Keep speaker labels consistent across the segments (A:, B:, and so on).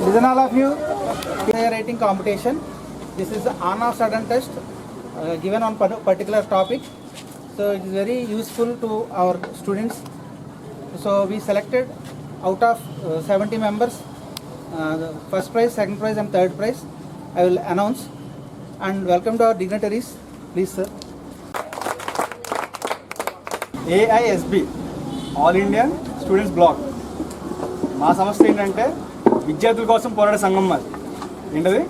A: Listen all of you. Writing competition. This is an on or sudden test given on particular topic. So it is very useful to our students. So we selected out of 70 members, the first prize, second prize and third prize. I will announce. And welcome to our dignitaries. Please sir.
B: AISB all Indian students block. మా సంస్థ ఏంటంటే విద్యార్థుల కోసం పోరాడే సంఘం. మాది ఏంటది,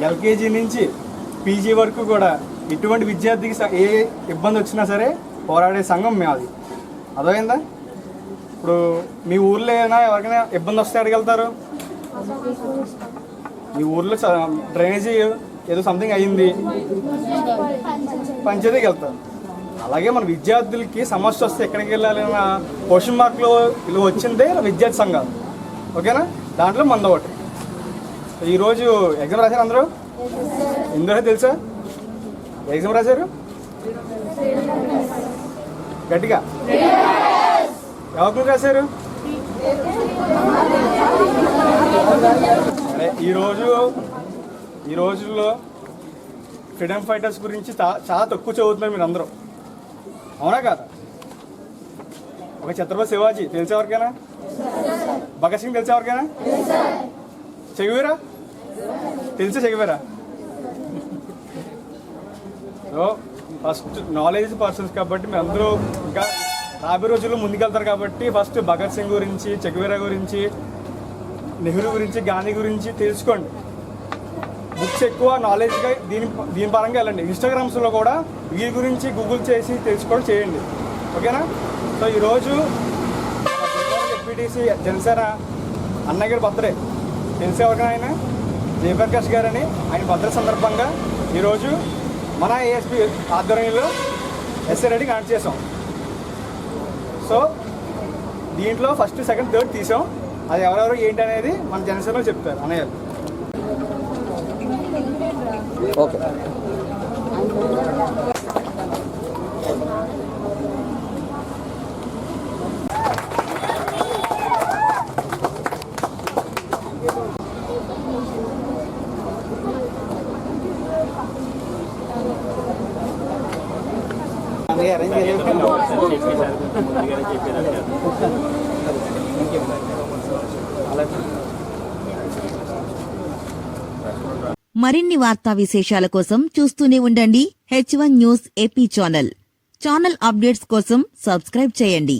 B: LKG నుంచి పీజీ వరకు కూడా ఎటువంటి విద్యార్థికి ఏ ఇబ్బంది వచ్చినా సరే పోరాడే సంఘం మాది. అర్థమైందా? ఇప్పుడు మీ ఊర్లో ఏమైనా ఎవరికైనా ఇబ్బంది వస్తే అడగలుగుతారు. మీ ఊర్లో డ్రైనేజీ ఏదో సంథింగ్ అయ్యింది, పంచాయతీకి వెళ్తారు. అలాగే మన విద్యార్థులకి సమస్య వస్తే ఎక్కడికి వెళ్ళాలన్న క్వశ్చన్ మార్క్లో ఇలా వచ్చిందే విద్యార్థి సంఘాలు. ఓకేనా? దాంట్లో మంద ఒకటి. ఈరోజు ఎగ్జామ్ రాశారు అందరూ? ఎందులో తెలుసా? ఎగ్జామ్ రాశారు గట్టిగా? ఎవరికి రాశారు? సరే, ఈ రోజుల్లో ఫ్రీడమ్ ఫైటర్స్ గురించి చాలా తక్కువ చదువుతున్నారు మీరు అందరూ. అవునా కాదా? ఒక ఛత్రపతి శివాజీ తెలిసే ఎవరికైనా? భగత్ సింగ్ తెలిసే ఎవరికైనా? చెగువేరా తెలిసే? Che Guevara? So first knowledge persons కాబట్టి మీరు అందరూ ఇంకా రాబోయే రోజుల్లో ముందుకెళ్తారు కాబట్టి ఫస్ట్ భగత్ సింగ్ గురించి, చెగువేరా గురించి, నెహ్రూ గురించి, గాంధీ గురించి తెలుసుకోండి. బుక్స్ ఎక్కువ నాలెడ్జ్గా దీని పరంగా వెళ్ళండి. ఇన్స్టాగ్రామ్స్లో కూడా వీరి గురించి గూగుల్ చేసి తెలుసుకోవడం చేయండి. ఓకేనా? సో ఈరోజు ఎంపీటీసీ జనసేన అన్నయ్య గారి బర్త్డే తెలిసే ఎవరికైనా? ఆయన జయప్రకాష్ గారు అని. ఆయన బర్త్డే సందర్భంగా ఈరోజు మన ఏఎస్పీ ఆధ్వర్యంలో ఎస్ఏ రెడీ కనెక్ట్ చేసాం. సో దీంట్లో ఫస్ట్, సెకండ్, థర్డ్ తీసాం. అది ఎవరెవరు ఏంటి అనేది మన జనసేనలో చెప్తారు అన్నయ్య.
C: ఓకే.
D: మరిన్ని వార్తా విశేషాల కోసం చూస్తూనే ఉండండి H1 news AP channel. Updates కోసం సబ్స్క్రైబ్ చేయండి.